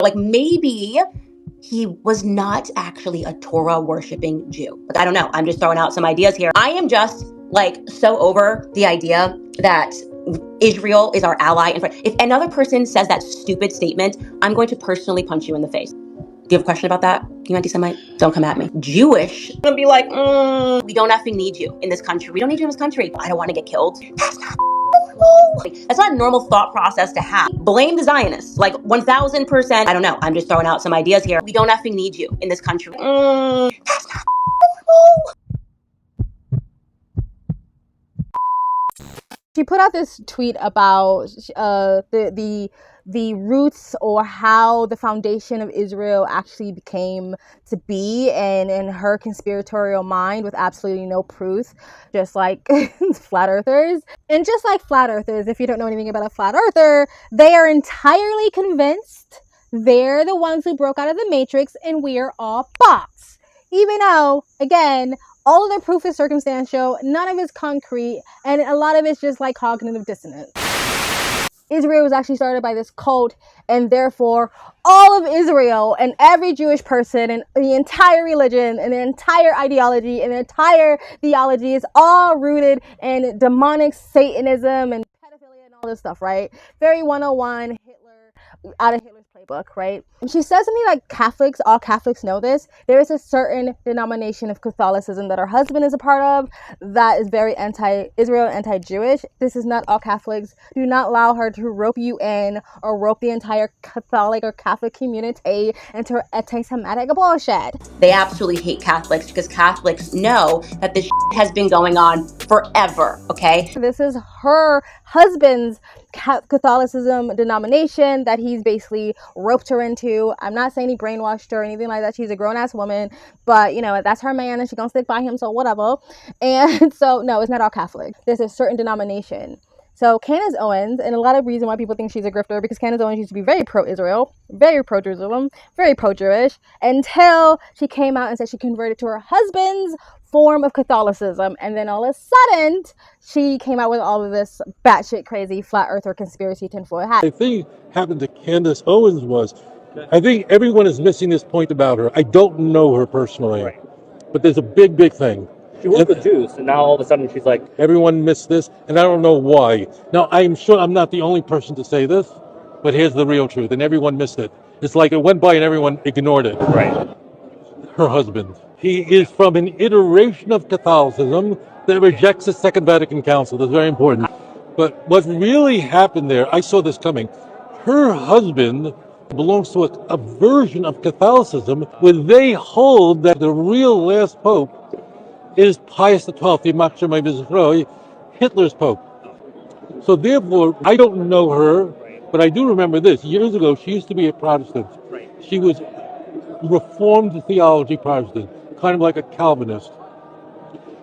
Like, maybe he was not actually a Torah worshipping Jew. Like, I don't know. I'm just throwing out some ideas here. I am just like so over the idea that Israel is our ally. And if another person says that stupid statement, I'm going to personally punch you in the face. Do you have a question about that? You anti-Semite? Don't come at me. Jewish. I'm gonna be like, we don't effing need you in this country. We don't need you in this country. I don't want to get killed. That's not normal. That's not a normal thought process to have. Blame the Zionists. Like 1000%. I don't know. I'm just throwing out some ideas here. We don't effing need you in this country. That's not normal. She put out this tweet about the roots, or how the foundation of Israel actually became to be, and in her conspiratorial mind, with absolutely no proof, just like flat earthers. And just like flat earthers, if you don't know anything about a flat earther, they are entirely convinced they're the ones who broke out of the matrix and we are all bots. Even though, again, all of the proof is circumstantial, none of it's concrete, and a lot of it's just like cognitive dissonance. Israel was actually started by this cult, and therefore all of Israel and every Jewish person and the entire religion and the entire ideology and the entire theology is all rooted in demonic Satanism and pedophilia and all this stuff, right? Very 101 Hitler, out of Hitler's playbook, right? She says something like Catholics, all Catholics know this. There is a certain denomination of Catholicism that her husband is a part of that is very anti-Israel, anti-Jewish. This is not all Catholics. Do not allow her to rope you in or rope the entire Catholic or Catholic community into her anti-Semitic bullshit. They absolutely hate Catholics because Catholics know that this shit has been going on forever, okay? This is her husband's Catholicism denomination that he's basically roped her into. I'm not saying he brainwashed her or anything like that. She's a grown-ass woman, but you know, that's her man and she's gonna stick by him, so whatever. And so no, it's not all Catholic. There's a certain denomination. So Candace Owens, and a lot of reason why people think she's a grifter, because Candace Owens used to be very pro-Israel, very pro-Jerusalem, very pro-Jewish, until she came out and said she converted to her husband's form of Catholicism, and then all of a sudden she came out with all of this batshit crazy flat earther conspiracy tinfoil hat. The thing happened to Candace Owens was, I think everyone is missing this point about her. I don't know her personally, right, but there's a big thing. She worked with Jews, and now all of a sudden she's like... Everyone missed this, and I don't know why. Now, I'm sure I'm not the only person to say this, but here's the real truth, and everyone missed it. It's like it went by and everyone ignored it. Right. Her husband. He is from an iteration of Catholicism that rejects the Second Vatican Council. That's very important. But what really happened there, I saw this coming. Her husband belongs to a version of Catholicism where they hold that the real last pope is Pius XII, Hitler's pope. So therefore, I don't know her, but I do remember this. Years ago, she used to be a Protestant. She was Reformed theology Protestant, kind of like a Calvinist.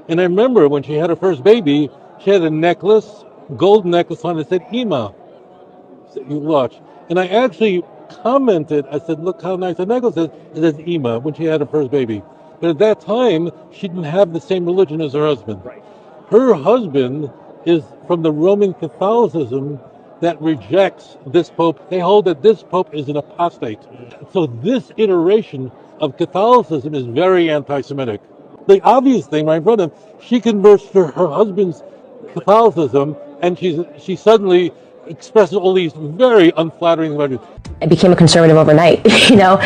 And I remember when she had her first baby, she had a necklace, gold necklace on it that said Ima. You watch. And I actually commented, I said, look how nice the necklace is. It says Ima when she had her first baby. But at that time, she didn't have the same religion as her husband. Her husband is from the Roman Catholicism that rejects this pope. They hold that this pope is an apostate. So this iteration of Catholicism is very anti-Semitic. The obvious thing right in front of them, she converts to her husband's Catholicism, and she suddenly expresses all these very unflattering words. I became a conservative overnight, you know.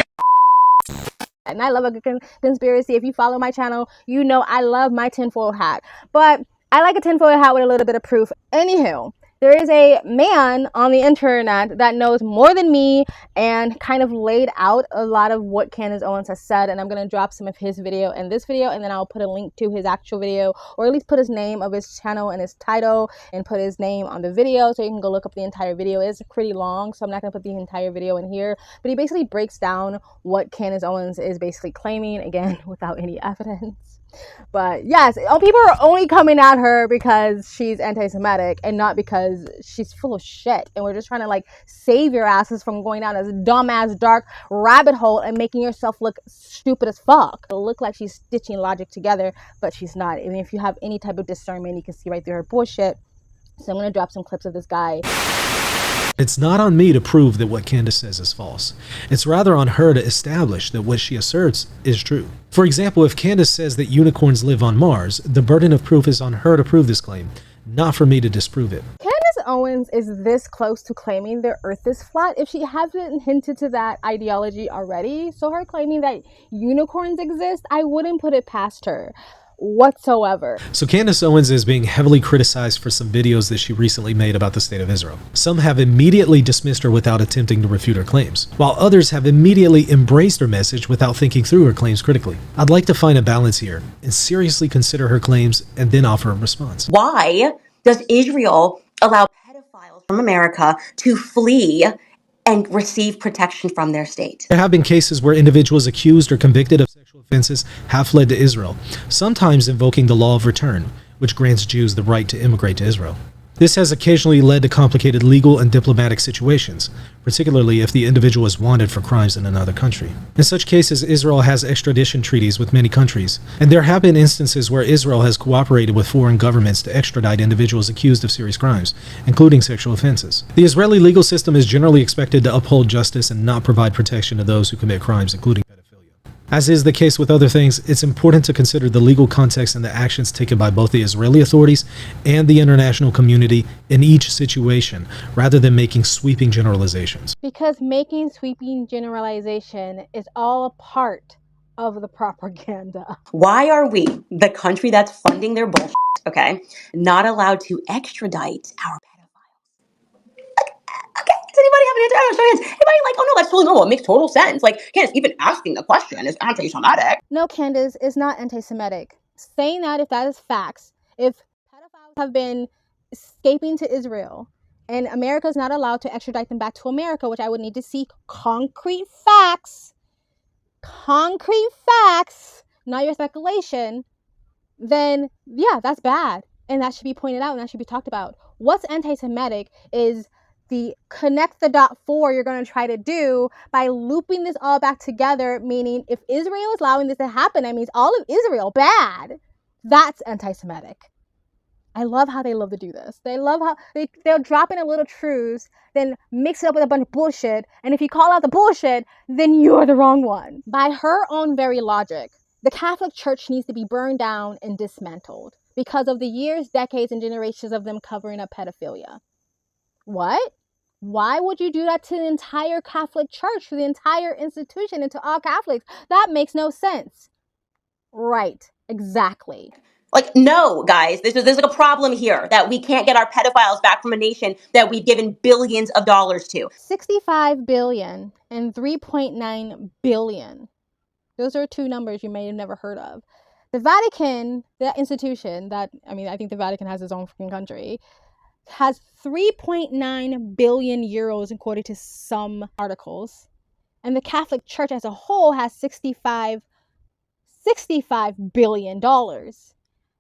And I love a good conspiracy. If you follow my channel, you know I love my tinfoil hat. But I like a tinfoil hat with a little bit of proof. Anywho, there is a man on the internet that knows more than me and kind of laid out a lot of what Candace Owens has said, and I'm going to drop some of his video in this video, and then I'll put a link to his actual video, or at least put his name of his channel and his title and put his name on the video so you can go look up the entire video. It's pretty long, so I'm not going to put the entire video in here, but he basically breaks down what Candace Owens is basically claiming, again, without any evidence. But yes, people are only coming at her because she's anti-Semitic and not because she's full of shit. And we're just trying to like save your asses from going down this dumbass dark rabbit hole and making yourself look stupid as fuck. It'll look like she's stitching logic together, but she's not. And if you have any type of discernment, you can see right through her bullshit. So I'm going to drop some clips of this guy. It's not on me to prove that what Candace says is false. It's rather on her to establish that what she asserts is true. For example, if Candace says that unicorns live on Mars, the burden of proof is on her to prove this claim, not for me to disprove it. Candace Owens is this close to claiming the earth is flat if she hasn't hinted to that ideology already. So her claiming that unicorns exist, I wouldn't put it past her whatsoever. So Candace Owens is being heavily criticized for some videos that she recently made about the state of Israel. Some have immediately dismissed her without attempting to refute her claims, while others have immediately embraced her message without thinking through her claims critically. I'd like to find a balance here and seriously consider her claims and then offer a response. Why does Israel allow pedophiles from America to flee and receive protection from their state? There have been cases where individuals accused or convicted of sexual offenses have fled to Israel, sometimes invoking the law of return, which grants Jews the right to immigrate to Israel. This has occasionally led to complicated legal and diplomatic situations, particularly if the individual is wanted for crimes in another country. In such cases, Israel has extradition treaties with many countries, and there have been instances where Israel has cooperated with foreign governments to extradite individuals accused of serious crimes, including sexual offenses. The Israeli legal system is generally expected to uphold justice and not provide protection to those who commit crimes, including pedophilia. As is the case with other things, it's important to consider the legal context and the actions taken by both the Israeli authorities and the international community in each situation, rather than making sweeping generalizations. Because making sweeping generalization is all a part of the propaganda. Why are we, the country that's funding their bullshit, okay, not allowed to extradite our pedophiles? Okay, does anybody have an answer? I don't know, show hands. Anybody like, oh no, that's totally normal. It makes total sense. Like, Candace, even asking the question is anti-Semitic. No, Candace, is not anti-Semitic. Saying that, if that is facts, if pedophiles have been escaping to Israel and America is not allowed to extradite them back to America, which I would need to see concrete facts, not your speculation, then yeah, that's bad. And that should be pointed out and that should be talked about. What's anti-Semitic is the connect the dot 4 you're going to try to do by looping this all back together, meaning if Israel is allowing this to happen, that means all of Israel bad. That's anti-Semitic. I love how they love to do this. They love how they'll drop in a little truths, then mix it up with a bunch of bullshit, and if you call out the bullshit, then you're the wrong one. By her own very logic, the Catholic Church needs to be burned down and dismantled because of the years, decades, and generations of them covering up pedophilia. What? Why would you do that to the entire Catholic Church, to the entire institution, and to all Catholics? That makes no sense. Right, exactly. Like, no, guys, there's like a problem here that we can't get our pedophiles back from a nation that we've given billions of dollars to. $65 billion and $3.9 billion. Those are two numbers you may have never heard of. The Vatican, that institution that, I think the Vatican has its own freaking country, has 3.9 billion euros according to some articles. And the Catholic Church as a whole has $65 billion.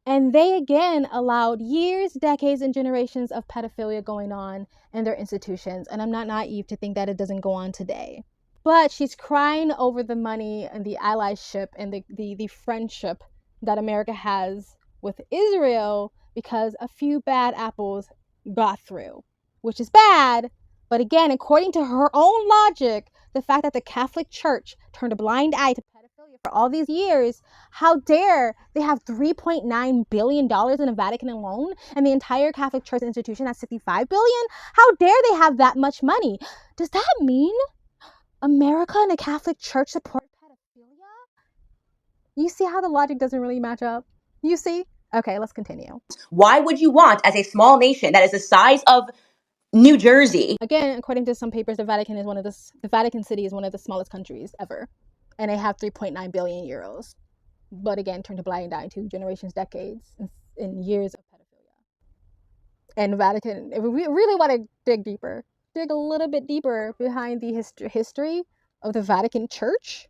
And they again allowed years, decades, and generations of pedophilia going on in their institutions. And I'm not naive to think that it doesn't go on today. But she's crying over the money and the allyship and the friendship that America has with Israel because a few bad apples got through, which is bad. But again, according to her own logic, the fact that the Catholic Church turned a blind eye to pedophilia for all these years, how dare they have $3.9 billion in the Vatican alone, and the entire Catholic Church institution has $65 billion? How dare they have that much money? Does that mean America and the Catholic Church support pedophilia? You see how the logic doesn't really match up? You see? Okay, let's continue. Why would you want, as a small nation that is the size of New Jersey? Again, according to some papers, the Vatican City is one of the smallest countries ever, and they have 3.9 billion euros. But again, turned a blind eye to generations, decades, and years of pedophilia. And Vatican, if we really want to dig a little bit deeper behind the history of the Vatican Church,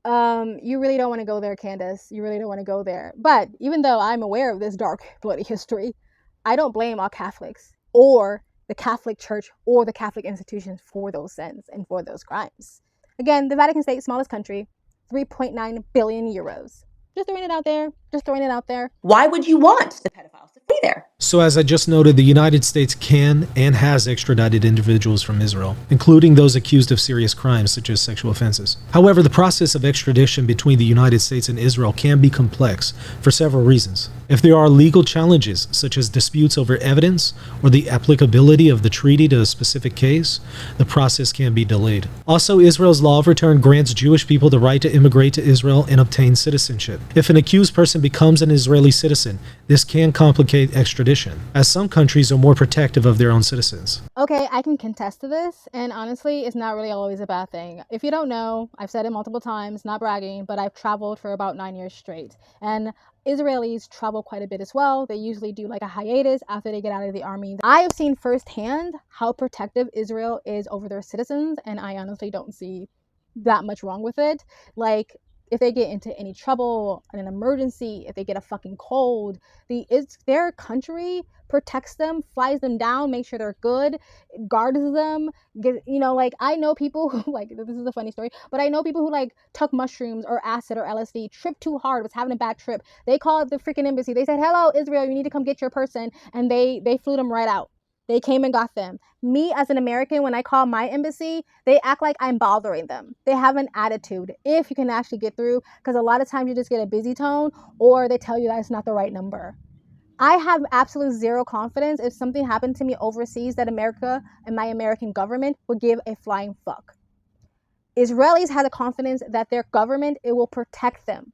you really don't want to go there, Candace. You really don't want to go there. But even though I'm aware of this dark, bloody history, I don't blame all Catholics or the Catholic Church or the Catholic institutions for those sins and for those crimes. Again, the Vatican State, smallest country, 3.9 billion euros. Just throwing it out there. Why would you want the pedophiles to flee there? So as I just noted, the United States can and has extradited individuals from Israel, including those accused of serious crimes such as sexual offenses. However, the process of extradition between the United States and Israel can be complex for several reasons. If there are legal challenges, such as disputes over evidence or the applicability of the treaty to a specific case, the process can be delayed. Also, Israel's law of return grants Jewish people the right to immigrate to Israel and obtain citizenship. If an accused person becomes an Israeli citizen, this can complicate extradition, as some countries are more protective of their own citizens. Okay, I can contest to this, and honestly, it's not really always a bad thing. If you don't know, I've said it multiple times, not bragging, but I've traveled for about 9 years straight. And Israelis travel quite a bit as well. They usually do like a hiatus after they get out of the army. I have seen firsthand how protective Israel is over their citizens, and I honestly don't see that much wrong with it. Like, if they get into any trouble, an emergency, if they get a fucking cold, their country protects them, flies them down, makes sure they're good, guards them. Like, I know people who, like, this is a funny story, but I know people who like took mushrooms or acid or LSD, tripped too hard, was having a bad trip. They called the freaking embassy. They said, "Hello, Israel, you need to come get your person," and they flew them right out. They came and got them. Me, as an American, when I call my embassy, they act like I'm bothering them. They have an attitude, if you can actually get through, because a lot of times you just get a busy tone, or they tell you that it's not the right number. I have absolute zero confidence if something happened to me overseas that America and my American government would give a flying fuck. Israelis have the confidence that their government, it will protect them.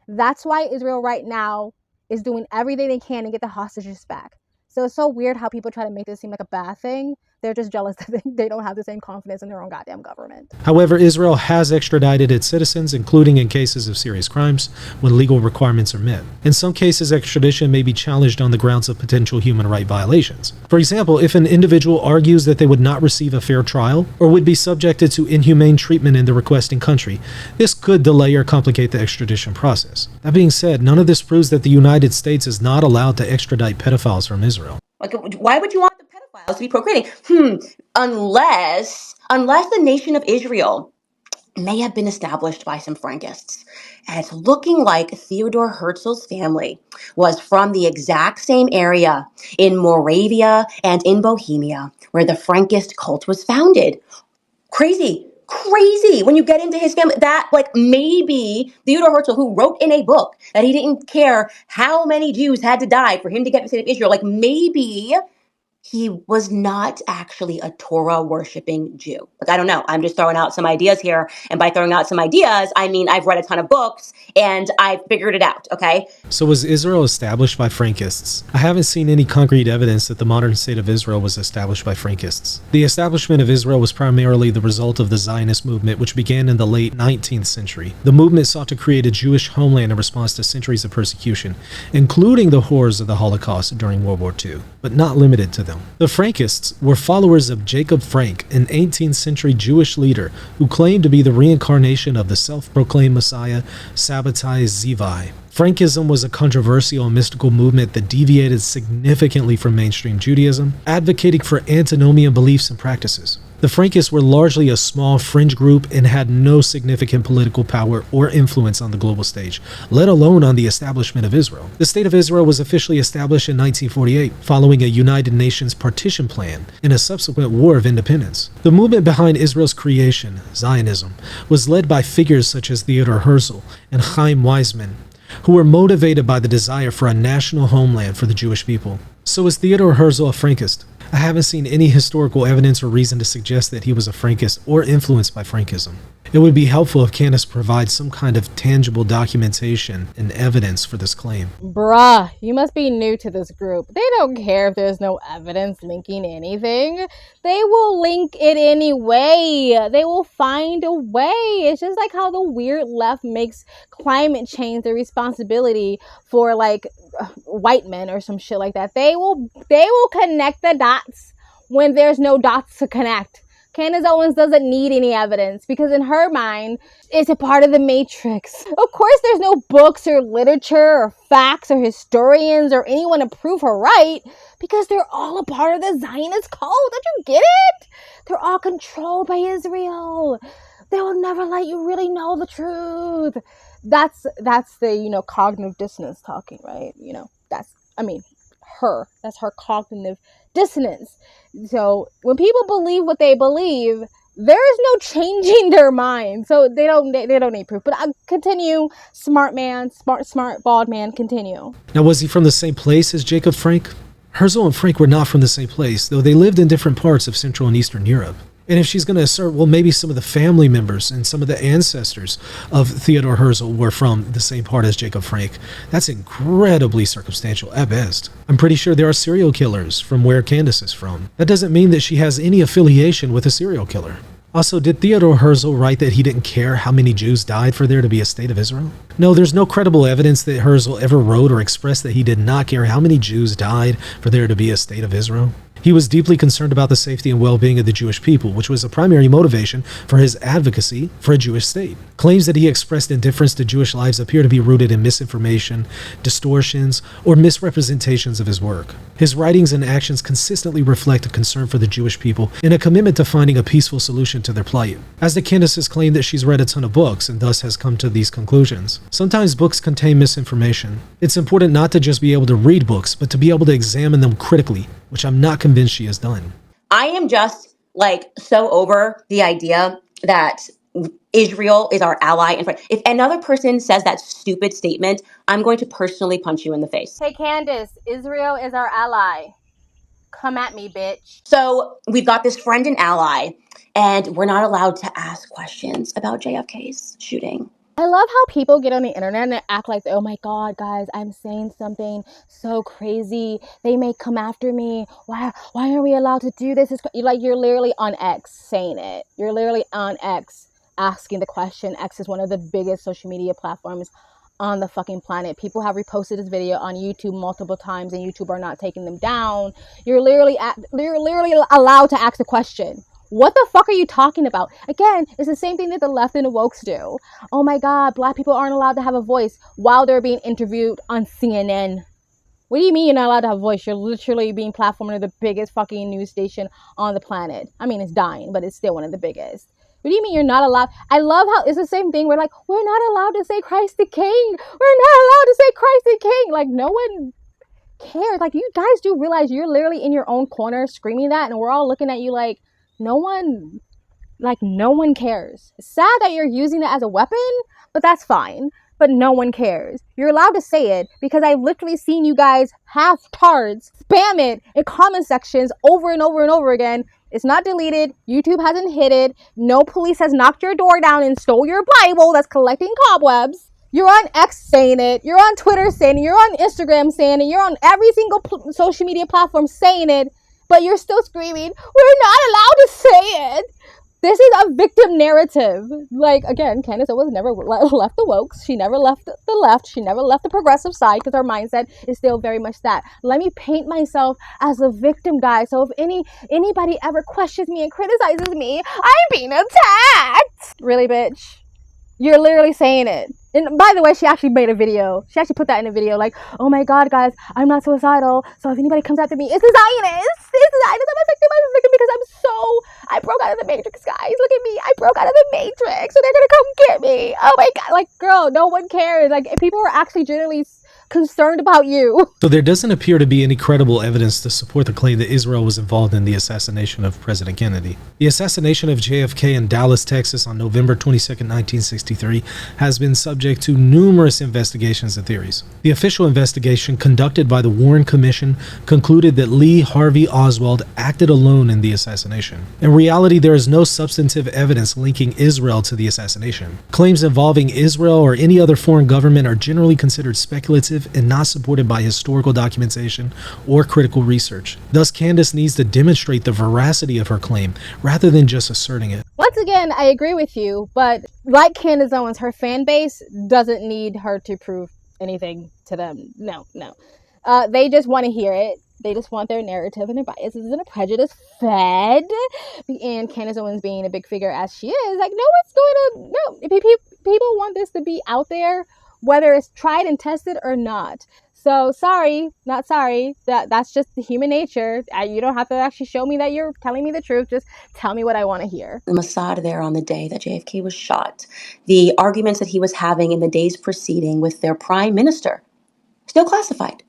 That's why Israel right now is doing everything they can to get the hostages back. So it's so weird how people try to make this seem like a bad thing. They're just jealous that they don't have the same confidence in their own goddamn government. However, Israel has extradited its citizens, including in cases of serious crimes, when legal requirements are met. In some cases, extradition may be challenged on the grounds of potential human rights violations. For example, if an individual argues that they would not receive a fair trial or would be subjected to inhumane treatment in the requesting country, this could delay or complicate the extradition process. That being said, none of this proves that the United States is not allowed to extradite pedophiles from Israel. Like, why would you want the pedophiles to be procreating? Unless the nation of Israel may have been established by some Frankists. And it's looking like Theodore Herzl's family was from the exact same area in Moravia and in Bohemia where the Frankist cult was founded. Crazy when you get into his family, that like maybe Theodore Herzl, who wrote in a book that he didn't care how many Jews had to die for him to get the state of Israel, like maybe he was not actually a Torah worshiping Jew. Like, I don't know. I'm just throwing out some ideas here. And by throwing out some ideas, I mean, I've read a ton of books and I've figured it out. Okay. So was Israel established by Frankists? I haven't seen any concrete evidence that the modern state of Israel was established by Frankists. The establishment of Israel was primarily the result of the Zionist movement, which began in the late 19th century. The movement sought to create a Jewish homeland in response to centuries of persecution, including the horrors of the Holocaust during World War II, but not limited to them. The Frankists were followers of Jacob Frank, an 18th century Jewish leader who claimed to be the reincarnation of the self-proclaimed Messiah Sabbatai Zevi. Frankism was a controversial and mystical movement that deviated significantly from mainstream Judaism, advocating for antinomian beliefs and practices. The Frankists were largely a small fringe group and had no significant political power or influence on the global stage, let alone on the establishment of Israel. The State of Israel was officially established in 1948, following a United Nations partition plan and a subsequent war of independence. The movement behind Israel's creation, Zionism, was led by figures such as Theodor Herzl and Chaim Weizmann, who were motivated by the desire for a national homeland for the Jewish people. So is Theodor Herzl a Frankist? I haven't seen any historical evidence or reason to suggest that he was a Frankist or influenced by Frankism. It would be helpful if Candace provides some kind of tangible documentation and evidence for this claim. Bruh, you must be new to this group. They don't care if there's no evidence linking anything. They will link it anyway. They will find a way. It's just like how the weird left makes climate change the responsibility for like white men or some shit like that. They will connect the dots when there's no dots to connect. Candace Owens doesn't need any evidence because in her mind, it's a part of the matrix. Of course, there's no books or literature or facts or historians or anyone to prove her right because they're all a part of the Zionist cult. Don't you get it? They're all controlled by Israel. They will never let you really know the truth. That's the, cognitive dissonance talking, right? her. That's her cognitive dissonance. So when people believe what they believe, there is no changing their mind. So they don't need proof. But I continue, smart man, smart bald man, continue. Now, was he from the same place as Jacob Frank? Herzl and Frank were not from the same place, though they lived in different parts of Central and Eastern Europe. And if she's going to assert, well, maybe some of the family members and some of the ancestors of Theodor Herzl were from the same part as Jacob Frank, that's incredibly circumstantial at best. I'm pretty sure there are serial killers from where Candace is from. That doesn't mean that she has any affiliation with a serial killer. Also, did Theodor Herzl write that he didn't care how many Jews died for there to be a state of Israel? No, there's no credible evidence that Herzl ever wrote or expressed that he did not care how many Jews died for there to be a state of Israel. He was deeply concerned about the safety and well-being of the Jewish people, which was a primary motivation for his advocacy for a Jewish state. Claims that he expressed indifference to Jewish lives appear to be rooted in misinformation, distortions, or misrepresentations of his work. His writings and actions consistently reflect a concern for the Jewish people and a commitment to finding a peaceful solution to their plight. As the Candaces claim that she's read a ton of books and thus has come to these conclusions. Sometimes books contain misinformation. It's important not to just be able to read books, but to be able to examine them critically, which I'm not convinced she has done. I am just so over the idea that Israel is our ally and friend. If another person says that stupid statement, I'm going to personally punch you in the face. Hey Candace, Israel is our ally. Come at me, bitch. So we've got this friend and ally, and we're not allowed to ask questions about JFK's shooting. I love how people get on the internet and act like, oh my God, guys, I'm saying something so crazy. They may come after me. Why are we allowed to do this? You're literally on X saying it. You're literally on X asking the question. X is one of the biggest social media platforms on the fucking planet. People have reposted this video on YouTube multiple times and YouTube are not taking them down. You're literally allowed to ask the question. What the fuck are you talking about? Again, it's the same thing that the left and the wokes do. Oh my God, black people aren't allowed to have a voice while they're being interviewed on CNN. What do you mean you're not allowed to have a voice? You're literally being platformed to the biggest fucking news station on the planet. I mean, it's dying, but it's still one of the biggest. What do you mean you're not allowed? I love how it's the same thing. We're like, we're not allowed to say Christ the King. We're not allowed to say Christ the King. Like, no one cares. Like, you guys do realize you're literally in your own corner screaming that, and we're all looking at you like, no one cares. It's sad that you're using it as a weapon, but that's fine. But no one cares. You're allowed to say it because I've literally seen you guys half-tards spam it in comment sections over and over and over again. It's not deleted. YouTube hasn't hit it. No police has knocked your door down and stole your Bible that's collecting cobwebs. You're on X saying it. You're on Twitter saying it. You're on Instagram saying it. You're on every single social media platform saying it. But you're still screaming, we're not allowed to say it. This is a victim narrative. Like, again, Candace Owens never left the wokes. She never left the left. She never left the progressive side because her mindset is still very much that. Let me paint myself as a victim, guys. So if anybody ever questions me and criticizes me, I'm being attacked. Really, bitch? You're literally saying it. And by the way, she actually made a video. She actually put that in a video like, oh my God, guys, I'm not suicidal. So if anybody comes after me, it's the Zionists. It's the Zionists. I'm a victim because I broke out of the matrix, guys. Look at me. I broke out of the matrix. So they're going to come get me. Oh my God. Like, girl, no one cares. Like, people are actually genuinely concerned about you. So there doesn't appear to be any credible evidence to support the claim that Israel was involved in the assassination of President Kennedy. The assassination of JFK in Dallas, Texas on November 22, 1963 has been subject to numerous investigations and theories. The official investigation conducted by the Warren Commission concluded that Lee Harvey Oswald acted alone in the assassination. In reality, there is no substantive evidence linking Israel to the assassination. Claims involving Israel or any other foreign government are generally considered speculative and not supported by historical documentation or critical research. Thus, Candace needs to demonstrate the veracity of her claim rather than just asserting it. Once again, I agree with you, but like Candace Owens, her fan base doesn't need her to prove anything to them. No. They just want to hear it. They just want their narrative and their biases and their prejudice fed. And Candace Owens being a big figure as she is, like, people want this to be out there, whether it's tried and tested or not. So sorry, not sorry. That's just the human nature. You don't have to actually show me that you're telling me the truth. Just tell me what I want to hear. The Mossad there on the day that JFK was shot, the arguments that he was having in the days preceding with their prime minister, still classified.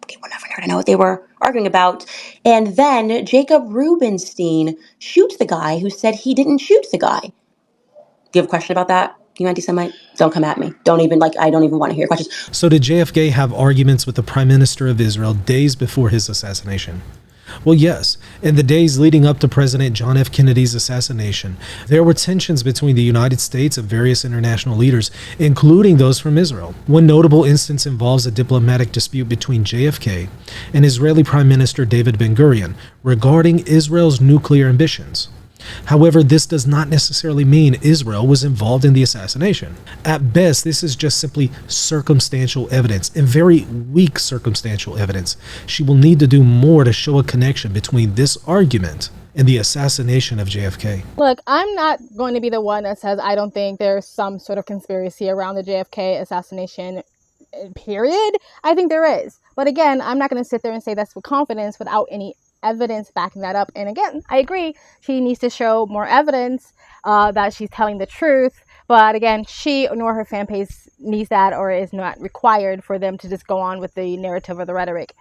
okay, whatever, nerd, I know what they were arguing about. And then Jacob Rubenstein shoots the guy who said he didn't shoot the guy. Do you have a question about that? You anti-Semite? Don't come at me. Don't even I don't even want to hear questions. So did JFK have arguments with the Prime Minister of Israel days before his assassination? Well, yes. In the days leading up to President John F. Kennedy's assassination, there were tensions between the United States and various international leaders, including those from Israel. One notable instance involves a diplomatic dispute between JFK and Israeli Prime Minister David Ben-Gurion regarding Israel's nuclear ambitions. However, this does not necessarily mean Israel was involved in the assassination. At best, this is just simply circumstantial evidence, and very weak circumstantial evidence. She will need to do more to show a connection between this argument and the assassination of JFK. Look, I'm not going to be the one that says I don't think there's some sort of conspiracy around the JFK assassination, period. I think there is. But again, I'm not going to sit there and say that's with confidence without any evidence backing that up. And again, I agree, she needs to show more evidence that she's telling the truth. But again, she nor her fan base needs that, or is not required for them to just go on with the narrative or the rhetoric,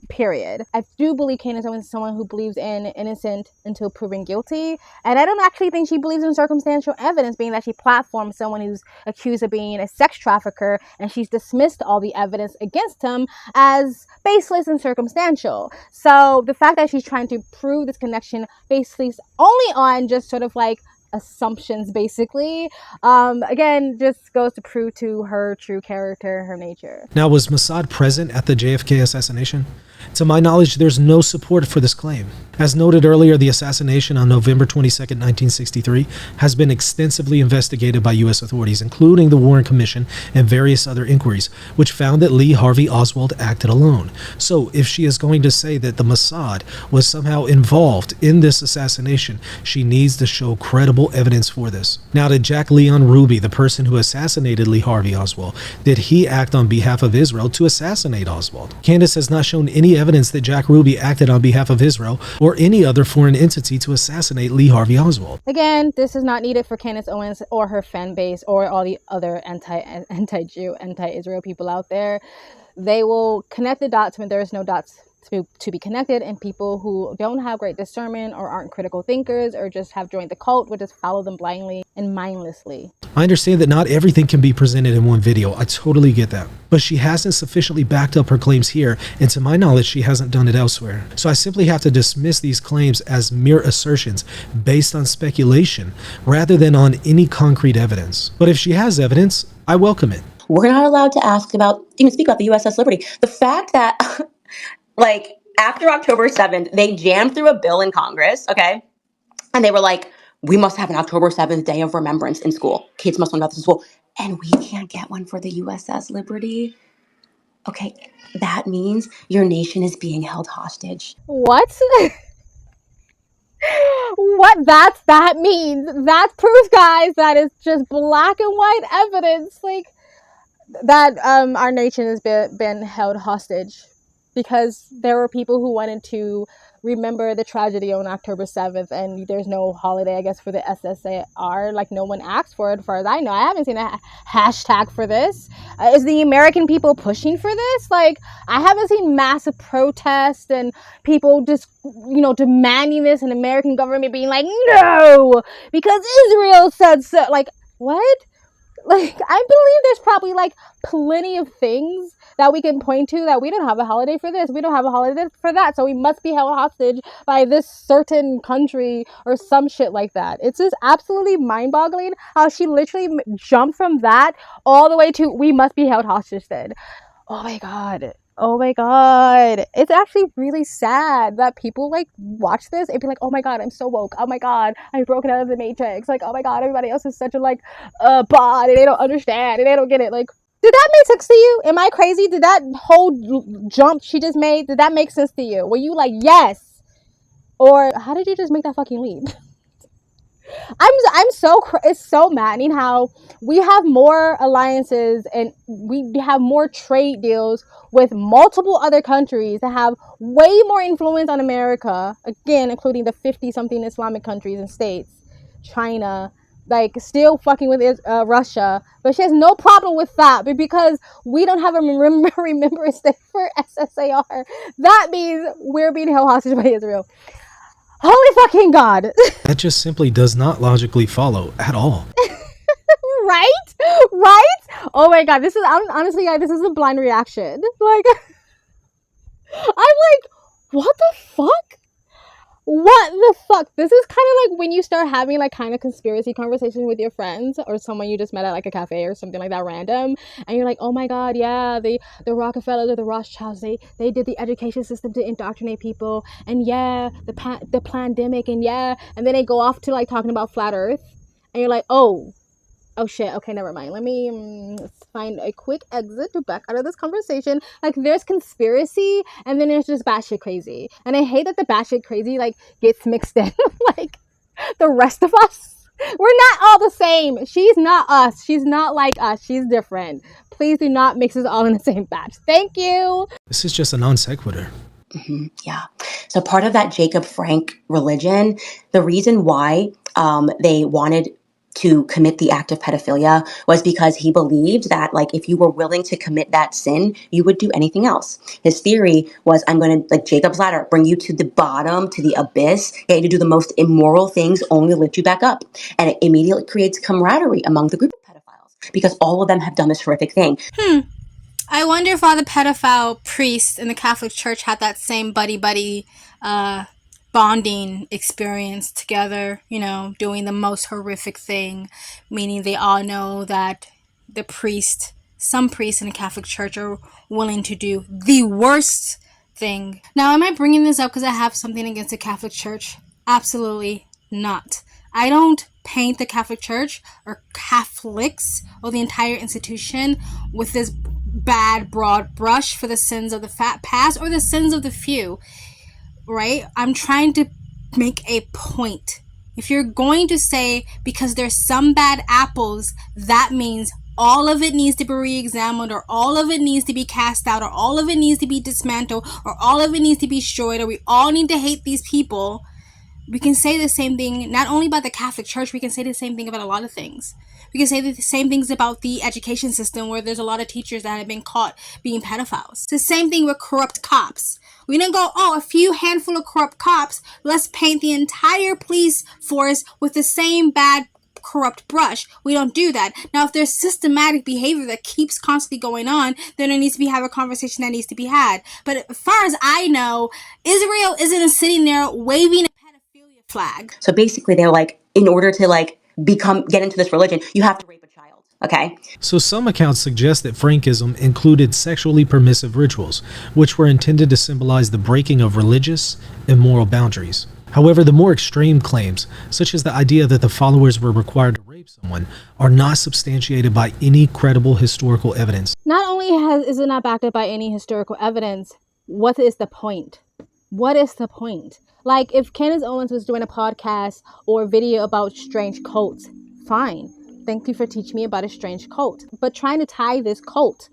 period. I do believe Candace Owens is someone who believes in innocent until proven guilty. And I don't actually think she believes in circumstantial evidence, being that she platforms someone who's accused of being a sex trafficker, and she's dismissed all the evidence against him as baseless and circumstantial. So the fact that she's trying to prove this connection basically only on just sort of like assumptions, basically, again, just goes to prove to her true character, her nature. Now, was Mossad present at the JFK assassination? To my knowledge, there's no support for this claim. As noted earlier, the assassination on November 22, 1963 has been extensively investigated by U.S. authorities, including the Warren Commission and various other inquiries, which found that Lee Harvey Oswald acted alone. So if she is going to say that the Mossad was somehow involved in this assassination, she needs to show credible evidence for this. Now, did Jack Leon Ruby, the person who assassinated Lee Harvey Oswald, did he act on behalf of Israel to assassinate Oswald? Candace has not shown any evidence that Jack Ruby acted on behalf of Israel or any other foreign entity to assassinate Lee Harvey Oswald. Again, this is not needed for Candace Owens or her fan base or all the other anti-Jew, anti-Israel people out there. They will connect the dots when there is no dots to be connected, and people who don't have great discernment or aren't critical thinkers or just have joined the cult will just follow them blindly and mindlessly. I understand that not everything can be presented in one video. I totally get that. But she hasn't sufficiently backed up her claims here, and to my knowledge, she hasn't done it elsewhere. So I simply have to dismiss these claims as mere assertions based on speculation rather than on any concrete evidence. But if she has evidence, I welcome it. We're not allowed to even speak about the USS Liberty. The fact that like after October 7th, they jammed through a bill in Congress, okay? And they were like, we must have an October 7th Day of Remembrance in school. Kids must learn about this in school. And we can't get one for the USS Liberty. Okay, that means your nation is being held hostage. What? What that means? That's proof, guys. That is just black and white evidence, like that our nation has been held hostage because there were people who wanted to remember the tragedy on October 7th, and there's no holiday, I guess, for the SSAR. Like, no one asked for it, as far as I know. I haven't seen a hashtag for this. Is the American people pushing for this? Like, I haven't seen massive protests and people just, demanding this, and the American government being like, no, because Israel said so. Like, what? Like, I believe there's probably like plenty of things that we can point to that we don't have a holiday for this, we don't have a holiday for that, so we must be held hostage by this certain country or some shit like that. It's just absolutely mind-boggling how she literally jumped from that all the way to we must be held hostage then. Oh my god. Oh my god. It's actually really sad that people like watch this and be like, oh my god, I'm so woke. Oh my god, I've broken out of the matrix. Like, oh my god, everybody else is such a like bot and they don't understand and they don't get it. Like, did that make sense to you? Am I crazy? Did that whole jump she just made, did that make sense to you? Were you like, yes? Or how did you just make that fucking leap? It's so maddening how we have more alliances and we have more trade deals with multiple other countries that have way more influence on America, again, including the 50-something Islamic countries and states, China, like still fucking with Russia, but she has no problem with that. But because we don't have a remembrance day for SSAR, that means we're being held hostage by Israel. Holy fucking God. That just simply does not logically follow at all. Right? Oh my God, this is honestly, guys, this is a blind reaction. Like, I'm like, what the fuck? What the fuck? This is kind of like when you start having like kind of conspiracy conversations with your friends or someone you just met at like a cafe or something like that random, and you're like, oh my God, yeah, the Rockefellers or the Rothschilds, they did the education system to indoctrinate people, and yeah, the pandemic, and yeah, and then they go off to like talking about flat Earth, and you're like, oh shit, okay, never mind. Let me find a quick exit to back out of this conversation. Like, there's conspiracy, and then there's just batshit crazy. And I hate that the batshit crazy, like, gets mixed in like the rest of us. We're not all the same. She's not us. She's not like us. She's different. Please do not mix us all in the same batch. Thank you. This is just a non sequitur. Yeah. So part of that Jacob Frank religion, the reason why they wanted to commit the act of pedophilia was because he believed that, like, if you were willing to commit that sin, you would do anything else. His theory was, I'm going to, like Jacob's ladder, bring you to the bottom, to the abyss, get you to do the most immoral things, only lift you back up. And it immediately creates camaraderie among the group of pedophiles because all of them have done this horrific thing. I wonder if all the pedophile priests in the Catholic Church had that same buddy bonding experience together, you know, doing the most horrific thing, meaning they all know that some priests in the Catholic Church are willing to do the worst thing. Now, am I bringing this up because I have something against the Catholic Church? Absolutely not. I don't paint the Catholic Church or Catholics or the entire institution with this bad broad brush for the sins of the past or the sins of the few, right? I'm trying to make a point. If you're going to say because there's some bad apples, that means all of it needs to be re-examined, or all of it needs to be cast out, or all of it needs to be dismantled, or all of it needs to be destroyed, or we all need to hate these people, we can say the same thing not only about the Catholic Church, we can say the same thing about a lot of things. We can say the same things about the education system, where there's a lot of teachers that have been caught being pedophiles. It's the same thing with corrupt cops. We didn't go, a few handful of corrupt cops, let's paint the entire police force with the same bad corrupt brush. We don't do that. Now, if there's systematic behavior that keeps constantly going on, then there needs to be a conversation that needs to be had. But as far as I know, Isreal isn't sitting there waving a pedophilia flag. So basically, they're like, in order to like get into this religion, you have to rape a child. Okay. So some accounts suggest that Frankism included sexually permissive rituals, which were intended to symbolize the breaking of religious and moral boundaries. However, the more extreme claims, such as the idea that the followers were required to rape someone, are not substantiated by any credible historical evidence. Not only is it not backed up by any historical evidence, what is the point? What is the point? Like, if Candace Owens was doing a podcast or video about strange cults, fine. Thank you for teaching me about a strange cult. But trying to tie this cult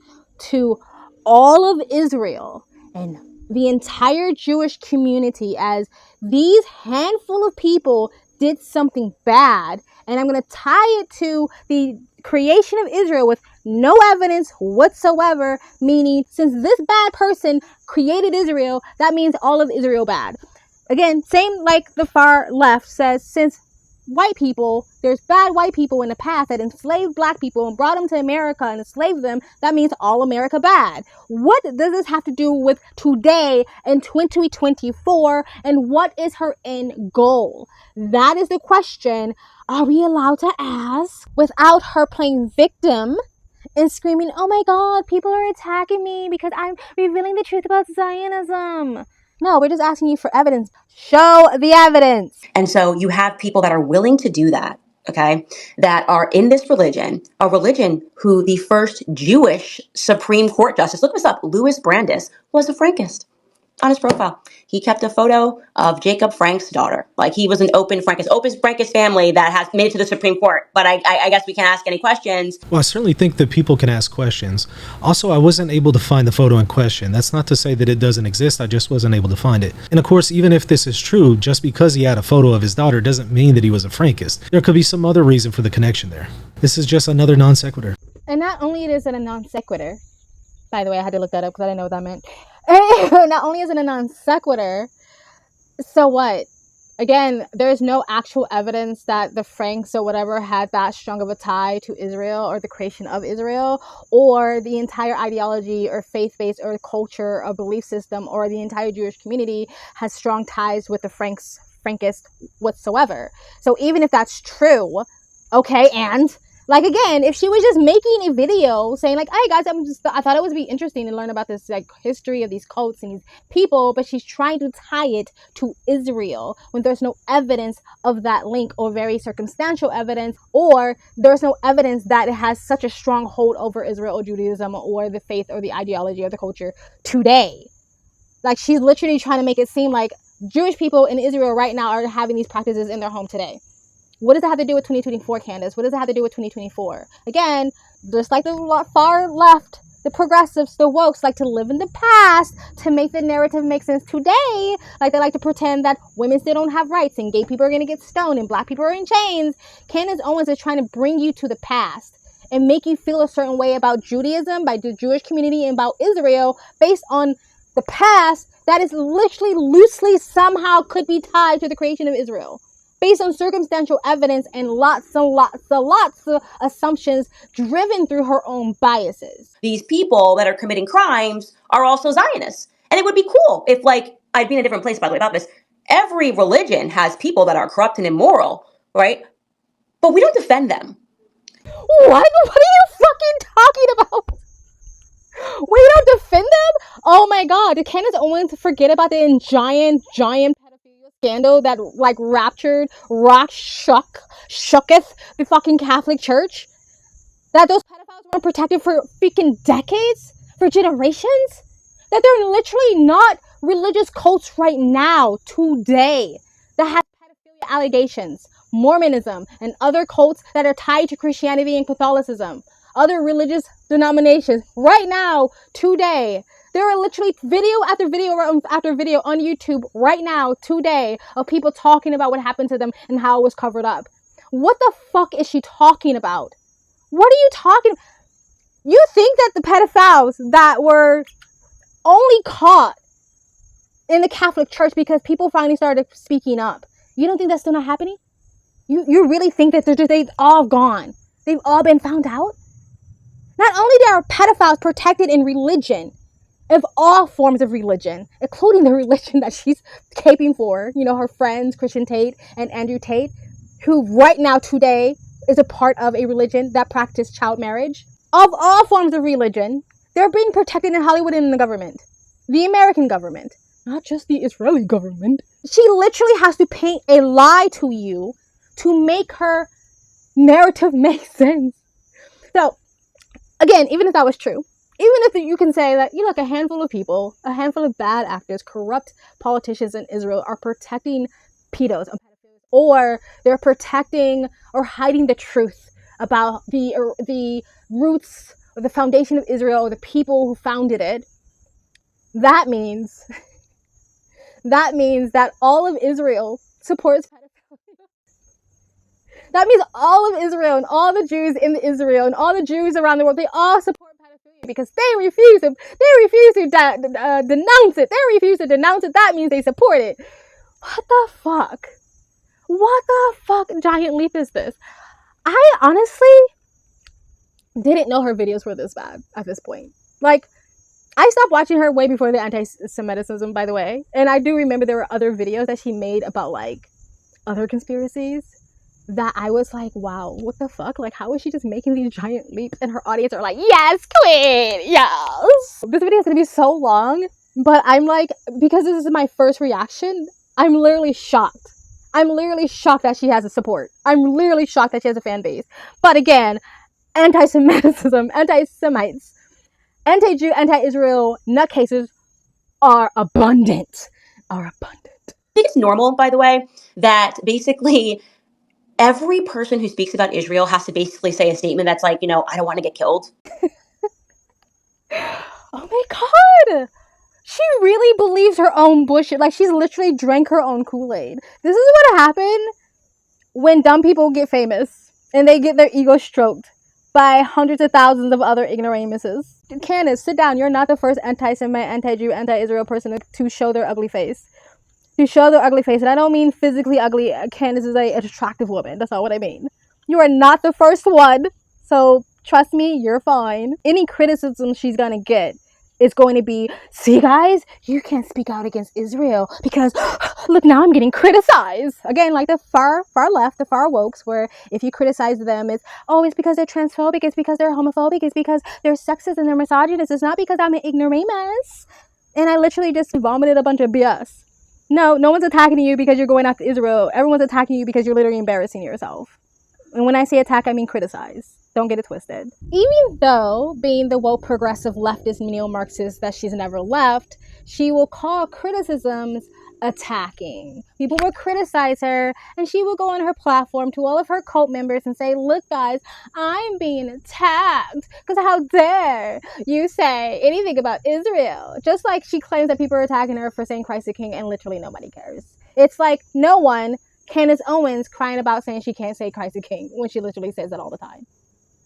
to all of Israel and the entire Jewish community as these handful of people did something bad, and I'm going to tie it to the creation of Israel with no evidence whatsoever, meaning since this bad person created Israel, that means all of Israel bad. Again, same like the far left says, since white people, there's bad white people in the past that enslaved black people and brought them to America and enslaved them, that means all America bad. What does this have to do with today in 2024, and what is her end goal? That is the question. Are we allowed to ask without her playing victim and screaming, oh my God, people are attacking me because I'm revealing the truth about Zionism? No, we're just asking you for evidence. Show the evidence. And so you have people that are willing to do that, okay, that are in this religion, a religion who the first Jewish Supreme Court justice, look this up, Louis Brandeis, was a Frankist. on his profile. He kept a photo of Jacob Frank's daughter. Like, he was an open Frankist family that has made it to the Supreme Court. But I guess we can't ask any questions. Well, I certainly think that people can ask questions. Also, I wasn't able to find the photo in question. That's not to say that it doesn't exist. I just wasn't able to find it. And of course, even if this is true, just because he had a photo of his daughter doesn't mean that he was a Frankist. There could be some other reason for the connection there. This is just another non sequitur. And not only is it a non sequitur, by the way, I had to look that up because I didn't know what that meant. Not only is it a non sequitur, so what? Again, there's no actual evidence that the Franks or whatever had that strong of a tie to Israel or the creation of Israel, or the entire ideology or faith-based or culture or belief system or the entire Jewish community has strong ties with the Frankist whatsoever. So even if that's true, okay, and like, again, if she was just making a video saying like, hey guys, I thought it would be interesting to learn about this like history of these cults and these people, but she's trying to tie it to Israel when there's no evidence of that link, or very circumstantial evidence, or there's no evidence that it has such a strong hold over Israel or Judaism or the faith or the ideology or the culture today. Like, she's literally trying to make it seem like Jewish people in Israel right now are having these practices in their home today. What does it have to do with 2024, Candace? What does it have to do with 2024? Again, just like the far left, the progressives, the wokes like to live in the past to make the narrative make sense today. Like, they like to pretend that women still don't have rights and gay people are going to get stoned and black people are in chains. Candace Owens is trying to bring you to the past and make you feel a certain way about Judaism, by the Jewish community, and about Israel based on the past that is literally loosely somehow could be tied to the creation of Israel, based on circumstantial evidence and lots of assumptions driven through her own biases. These people that are committing crimes are also Zionists. And it would be cool if, like, I'd be in a different place, by the way, about this. Every religion has people that are corrupt and immoral, right? But we don't defend them. What? What are you fucking talking about? We don't defend them? Oh my god, did Candace Owens forget about the giant pedophilia scandal that like shooketh the fucking Catholic Church? That those pedophiles weren't protected for freaking decades? For generations? That they're literally not religious cults right now, today, that have pedophilia allegations, Mormonism, and other cults that are tied to Christianity and Catholicism, other religious denominations, right now, today. There are literally video after video after video on YouTube right now, today, of people talking about what happened to them and how it was covered up. What the fuck is she talking about? What are you talking? You think that the pedophiles that were only caught in the Catholic Church because people finally started speaking up, you don't think that's still not happening? You really think that they've all gone? They've all been found out? Not only are pedophiles protected in religion, of all forms of religion, including the religion that she's caping for, you know, her friends, Christian Tate and Andrew Tate, who right now today is a part of a religion that practices child marriage. Of all forms of religion, they're being protected in Hollywood and in the government. The American government, not just the Israeli government. She literally has to paint a lie to you to make her narrative make sense. So, again, even if that was true, even if you can say that, you know, like a handful of people, a handful of bad actors, corrupt politicians in Israel are protecting pedos, or they're protecting or hiding the truth about the roots or the foundation of Israel or the people who founded it, that means that all of Israel supports pedophilia. That means all of Israel and all the Jews in Israel and all the Jews around the world, they all support pedophilia because they refuse to denounce it. They refuse to denounce it. That means they support it. What the fuck? What the fuck giant leap is this? I honestly didn't know her videos were this bad at this point. Like, I stopped watching her way before the anti-Semitism, by the way. And I do remember there were other videos that she made about, like, other conspiracies that I was like, wow, what the fuck? Like, how is she just making these giant leaps? And her audience are like, yes, queen, yes. This video is going to be so long, but I'm like, because this is my first reaction, I'm literally shocked. I'm literally shocked that she has a support. I'm literally shocked that she has a fan base. But again, anti-Semitism, anti-Semites, anti-Jew, anti-Israel nutcases are abundant. I think it's normal, by the way, that basically every person who speaks about Israel has to basically say a statement that's like, I don't want to get killed. Oh my God. She really believes her own bullshit. Like, she's literally drank her own Kool-Aid. This is what happened when dumb people get famous and they get their ego stroked by hundreds of thousands of other ignoramuses. Candace, sit down. You're not the first anti-Semite, anti-Jew, anti-Israel person to show their ugly face. And I don't mean physically ugly. Candace is an attractive woman. That's not what I mean. You are not the first one. So trust me, you're fine. Any criticism she's gonna get is going to be, see guys, you can't speak out against Israel because look, now I'm getting criticized. Again, like the far left, the far wokes, where if you criticize them, it's because they're transphobic, it's because they're homophobic, it's because they're sexist and they're misogynist. It's not because I'm an ignoramus. And I literally just vomited a bunch of BS. No one's attacking you because you're going after Israel. Everyone's attacking you because you're literally embarrassing yourself. And when I say attack, I mean criticize. Don't get it twisted. Even though, being the woke progressive leftist neo-Marxist that she's never left, she will call criticisms attacking. People will criticize her, and she will go on her platform to all of her cult members and say, look guys, I'm being attacked because how dare you say anything about Israel. Just like she claims that people are attacking her for saying Christ the King, and literally nobody cares. It's like no one, Candace Owens, crying about saying she can't say Christ the King when she literally says it all the time.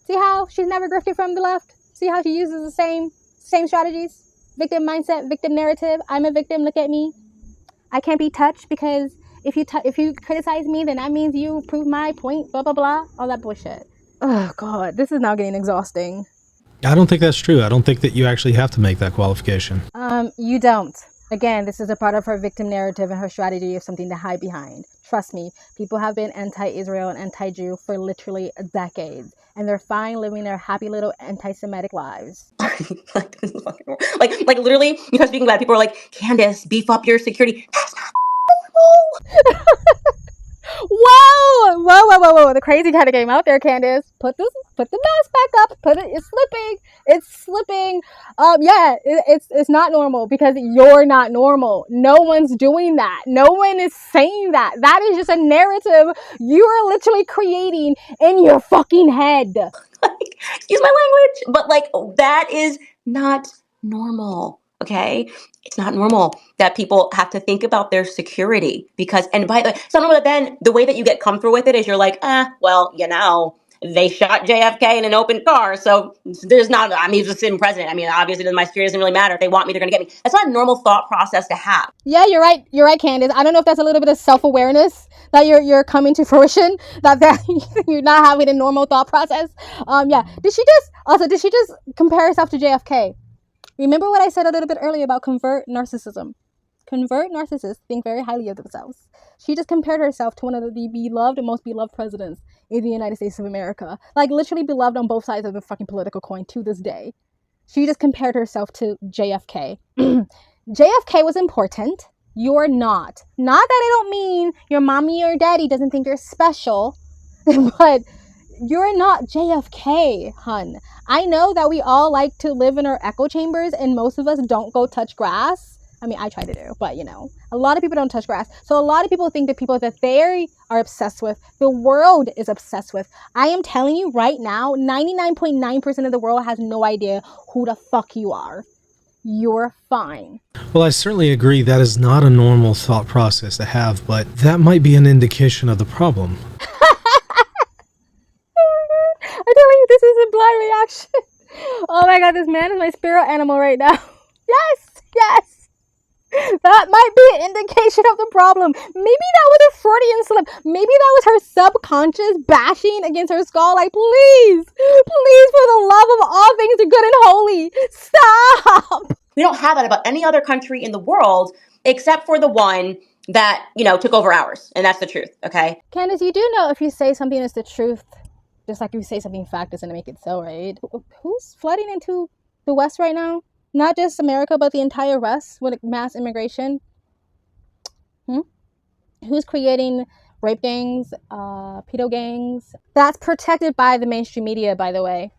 See how she's never grifted from the left? See how she uses the same strategies? Victim mindset, victim narrative. I'm a victim, look at me. I can't be touched because if you criticize me, then that means you prove my point, blah, blah, blah. All that bullshit. Oh, God, this is now getting exhausting. I don't think that's true. I don't think that you actually have to make that qualification. You don't. Again, this is a part of her victim narrative and her strategy of something to hide behind. Trust me, people have been anti-Israel and anti-Jew for literally decades. And they're fine living their happy little anti-Semitic lives. like literally, because speaking about it, people are like, Candace, beef up your security. That's not normal. Whoa! The crazy kind of came out there, Candace. Put the mask back up. It's slipping. Yeah, it's not normal because you're not normal. No one's doing that. No one is saying that. That is just a narrative you are literally creating in your fucking head. Excuse my language, but that is not normal. Okay, it's not normal that people have to think about their security because, and by the way, it's not normal that then the way that you get comfortable with it is you're like, they shot JFK in an open car, so there's not, he's a sitting president. Obviously my security doesn't really matter. If they want me, they're gonna get me. That's not a normal thought process to have. Yeah, you're right, Candace. I don't know if that's a little bit of self-awareness that you're coming to fruition, that you're not having a normal thought process. Yeah. Did she just compare herself to JFK? Remember what I said a little bit earlier about convert narcissism? Convert narcissists think very highly of themselves. She just compared herself to one of the beloved and most beloved presidents in the United States of America. Like, literally beloved on both sides of the fucking political coin to this day. She just compared herself to JFK. JFK was important. You're not. Not that I don't mean your mommy or daddy doesn't think you're special, but you're not JFK, hun. I know that we all like to live in our echo chambers and most of us don't go touch grass. I try to do, but a lot of people don't touch grass. So a lot of people think the people that they are obsessed with, the world is obsessed with. I am telling you right now, 99.9% of the world has no idea who the fuck you are. You're fine. Well, I certainly agree that is not a normal thought process to have, but that might be an indication of the problem. I'm telling you, this is a blind reaction. Oh my God, this man is my spirit animal right now. Yes. That might be an indication of the problem. Maybe that was a Freudian slip. Maybe that was her subconscious bashing against her skull. Like, please, for the love of all things are good and holy, stop. We don't have that about any other country in the world except for the one that, took over ours. And that's the truth, okay? Candace, you do know if you say something is the truth, just like if you say something fact doesn't make it so, right? Who's flooding into the West right now? Not just America, but the entire West with mass immigration. Who's creating rape gangs, pedo gangs? That's protected by the mainstream media, by the way.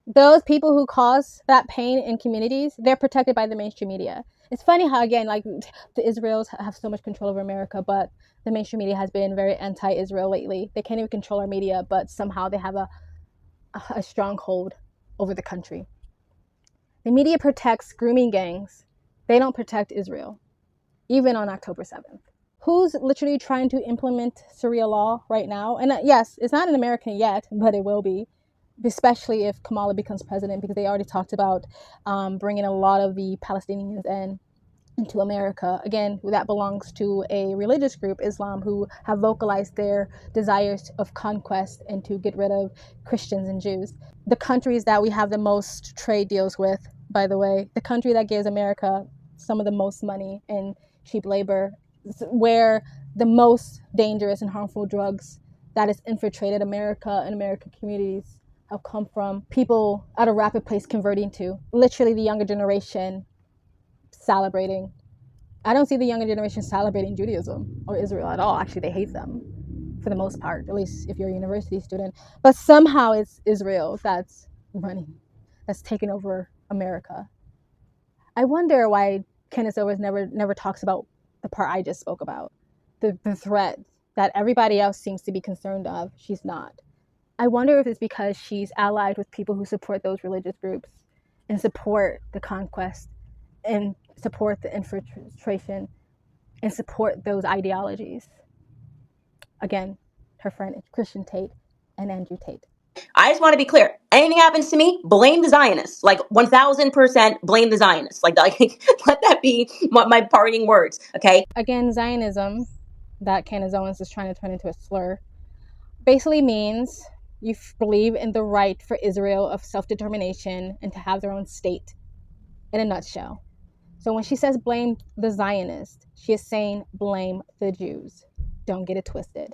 Those people who cause that pain in communities, they're protected by the mainstream media. It's funny how, again, like, the Israels have so much control over America, but the mainstream media has been very anti-Israel lately. They can't even control our media, but somehow they have a stronghold over the country. The media protects grooming gangs. They don't protect Israel, even on October 7th. Who's literally trying to implement Sharia law right now? And yes, it's not in America yet, but it will be, especially if Kamala becomes president, because they already talked about bringing a lot of the Palestinians into America. Again, that belongs to a religious group, Islam, who have vocalized their desires of conquest and to get rid of Christians and Jews. The countries that we have the most trade deals with, by the way, the country that gives America some of the most money in cheap labor, where the most dangerous and harmful drugs that has infiltrated America and American communities have come from, people at a rapid pace converting to. Literally the younger generation celebrating. I don't see the younger generation celebrating Judaism or Israel at all. Actually, they hate them for the most part, at least if you're a university student. But somehow it's Israel that's running, that's taken over America. I wonder why Candace Owens never talks about the part I just spoke about, the threat that everybody else seems to be concerned of. She's not. I wonder if it's because she's allied with people who support those religious groups and support the conquest and support the infiltration and support those ideologies. Again, her friend Christian Tate and Andrew Tate. I just want to be clear. Anything happens to me, blame the Zionists. Like 1000% blame the Zionists. Like let that be my parting words, okay? Again, Zionism, that Candace Owens is trying to turn into a slur, basically means you believe in the right for Israel of self-determination and to have their own state, in a nutshell. So when she says blame the Zionists, she is saying blame the Jews. Don't get it twisted.